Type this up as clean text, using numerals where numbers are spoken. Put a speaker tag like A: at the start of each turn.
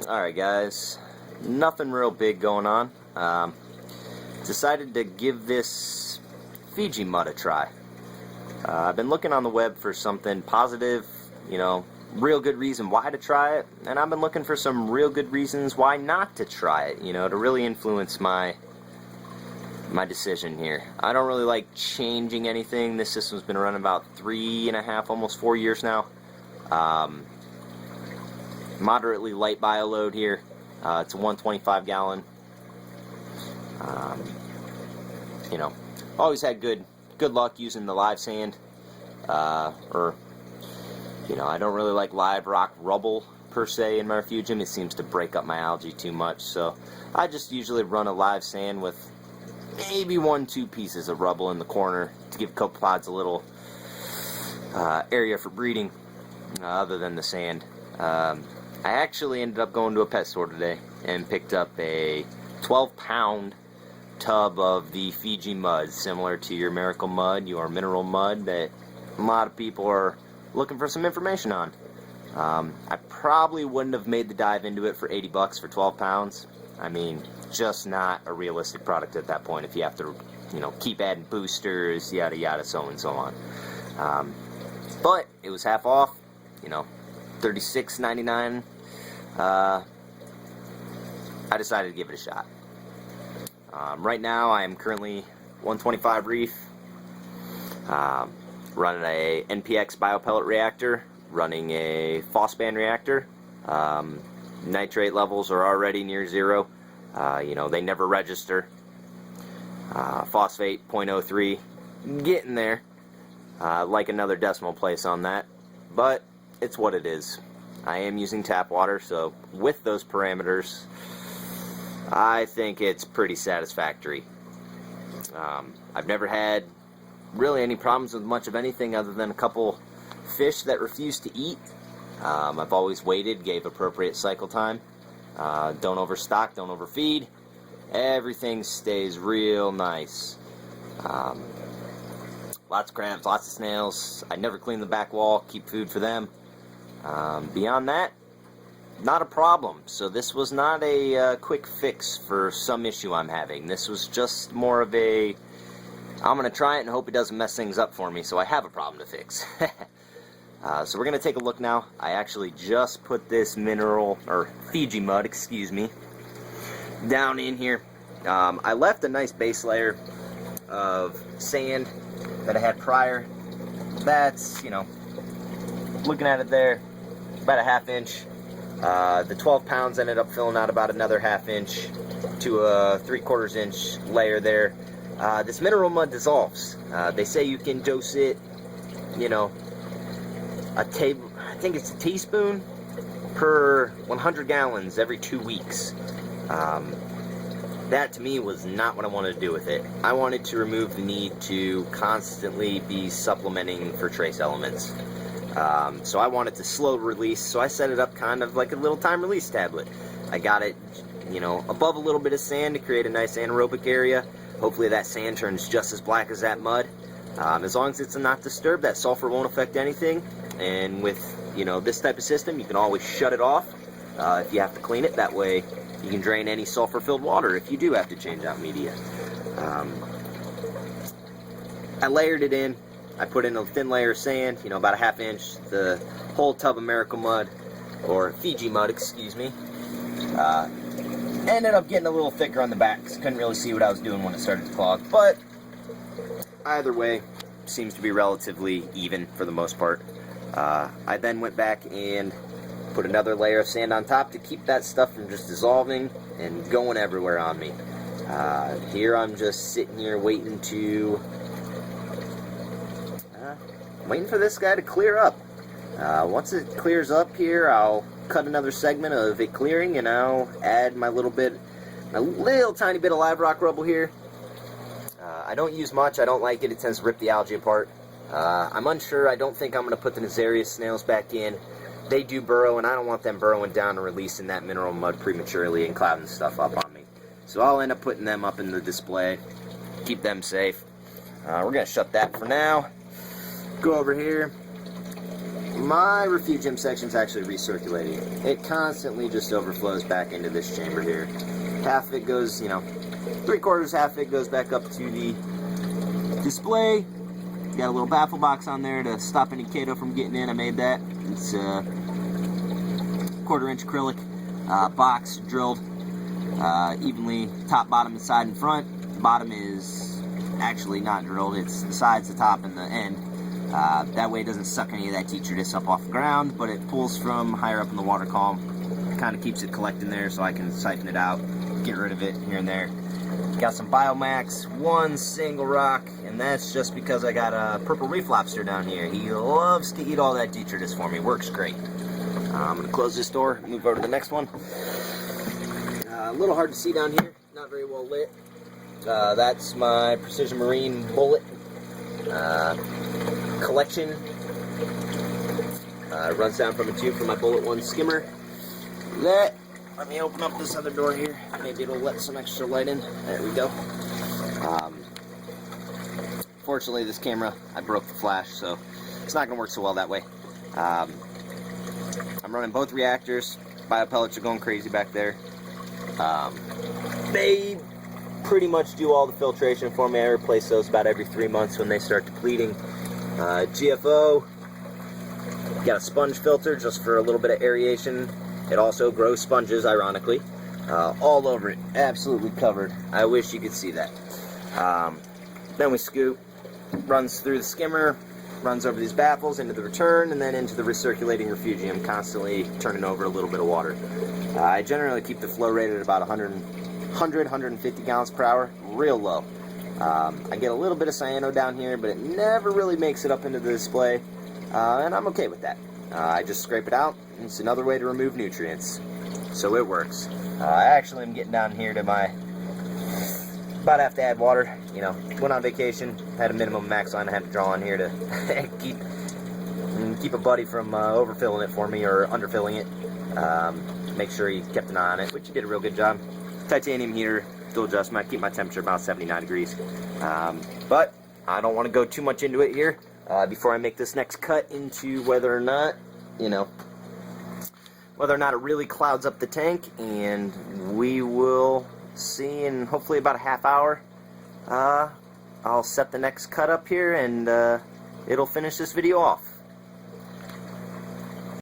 A: Alright guys, nothing real big going on. Decided to give this Fiji Mud a try. I've been looking on the web for something positive, real good reason why to try it, and I've been looking for some real good reasons why not to try it, to really influence my decision here. I don't really like changing anything. This system's been running about 3.5, almost 4 years now. Moderately light bioload here. It's a 125 gallon. Always had good luck using the live sand. I don't really like live rock rubble per se in my refugium. It seems to break up my algae too much, so I just usually run a live sand with maybe 1-2 pieces of rubble in the corner to give copepods a little area for breeding, other than the sand. I actually ended up going to a pet store today and picked up a 12-pound tub of the Fiji Mud, similar to your Miracle Mud, your mineral mud that a lot of people are looking for some information on. I probably wouldn't have made the dive into it for 80 bucks for 12 pounds. I mean, just not a realistic product at that point if you have to, keep adding boosters, yada yada, so and so on. But it was half off, $36.99. I decided to give it a shot. Right now I am currently 125 Reef, running a Npx Biopellet reactor, running a Phosban reactor. Nitrate levels are already near zero. They never register. Phosphate 0.03, getting there. Like another decimal place on that, but it's what it is. I am using tap water, so with those parameters, I think it's pretty satisfactory. I've never had really any problems with much of anything other than a couple fish that refuse to eat. I've always waited, gave appropriate cycle time. Don't overstock, don't overfeed. Everything stays real nice. Lots of crabs, lots of snails. I never clean the back wall, keep food for them. Beyond that, not a problem. So this was not a quick fix for some issue I'm having. This was just more of a, I'm going to try it and hope it doesn't mess things up for me, so I have a problem to fix. So we're going to take a look now. I actually just put this Fiji Mud, down in here. I left a nice base layer of sand that I had prior. That's, looking at it there, about a ½ inch. The 12 pounds ended up filling out about another ½ inch to a 3/4 inch layer there. This mineral mud dissolves. They say you can dose it, I think it's a teaspoon per 100 gallons every 2 weeks. That to me was not what I wanted to do with it. I wanted to remove the need to constantly be supplementing for trace elements. So I wanted to slow release, so I set it up kind of like a little time release tablet. I got it, above a little bit of sand to create a nice anaerobic area. Hopefully that sand turns just as black as that mud. As long as it's not disturbed, that sulfur won't affect anything. And with, this type of system, you can always shut it off if you have to clean it. That way you can drain any sulfur-filled water if you do have to change out media. I layered it in. I put in a thin layer of sand, about a ½ inch. The whole tub of Miracle Mud, or Fiji Mud, ended up getting a little thicker on the back because I couldn't really see what I was doing when it started to clog. But either way, seems to be relatively even for the most part. I then went back and put another layer of sand on top to keep that stuff from just dissolving and going everywhere on me. Here I'm just sitting here waiting for this guy to clear up. Once it clears up here, I'll cut another segment of it clearing and I'll add my little tiny bit of live rock rubble here. I don't use much. I don't like it. It tends to rip the algae apart. I'm unsure. I don't think I'm going to put the Nazarius snails back in. They do burrow, and I don't want them burrowing down and releasing that mineral mud prematurely and clouding stuff up on me. So I'll end up putting them up in the display, keep them safe. We're going to shut that for now. Go over here. my refugium section is actually recirculating. It constantly just overflows back into this chamber here. Half of it goes, you know, 3/4, half of it goes back up to the display. Got a little baffle box on there to stop any Kato from getting in. I made that. It's a 1/4-inch acrylic box drilled evenly top, bottom, and side and front. The bottom is actually not drilled. It's the sides, the top, and the end. That way it doesn't suck any of that detritus up off the ground, but it pulls from higher up in the water column. It kind of keeps it collecting there so I can siphon it out, get rid of it here and there. Got some Biomax, one single rock, and that's just because I got a purple reef lobster down here. He loves to eat all that detritus for me. Works great. I'm going to close this door, move over to the next one. A little hard to see down here, not very well lit. That's my Precision Marine bullet collection. Runs down from a tube from my Bullet 1 skimmer. Let me open up this other door here. Maybe it'll let some extra light in. There we go. Fortunately, this camera, I broke the flash, so it's not going to work so well that way. I'm running both reactors. Biopellets are going crazy back there. They pretty much do all the filtration for me. I replace those about every 3 months when they start depleting. GFO, got a sponge filter just for a little bit of aeration. It also grows sponges, ironically, all over it, absolutely covered. I wish you could see that. Then we scoop, runs through the skimmer, runs over these baffles into the return, and then into the recirculating refugium, constantly turning over a little bit of water. I generally keep the flow rate at about 150 gallons per hour, real low. I get a little bit of cyano down here, but it never really makes it up into the display, and I'm okay with that. I just scrape it out. It's another way to remove nutrients, so it works. I actually am getting down here to my, about have to add water. You know, went on vacation, had a minimum max line I had to draw on here to keep a buddy from overfilling it for me or underfilling it. Make sure he kept an eye on it, which he did a real good job. Titanium heater, dual adjustment, keep my temperature about 79 degrees. But I don't want to go too much into it here before I make this next cut into whether or not, you know, whether or not it really clouds up the tank, and we will see in hopefully about a half hour. I'll set the next cut up here, and it'll finish this video off.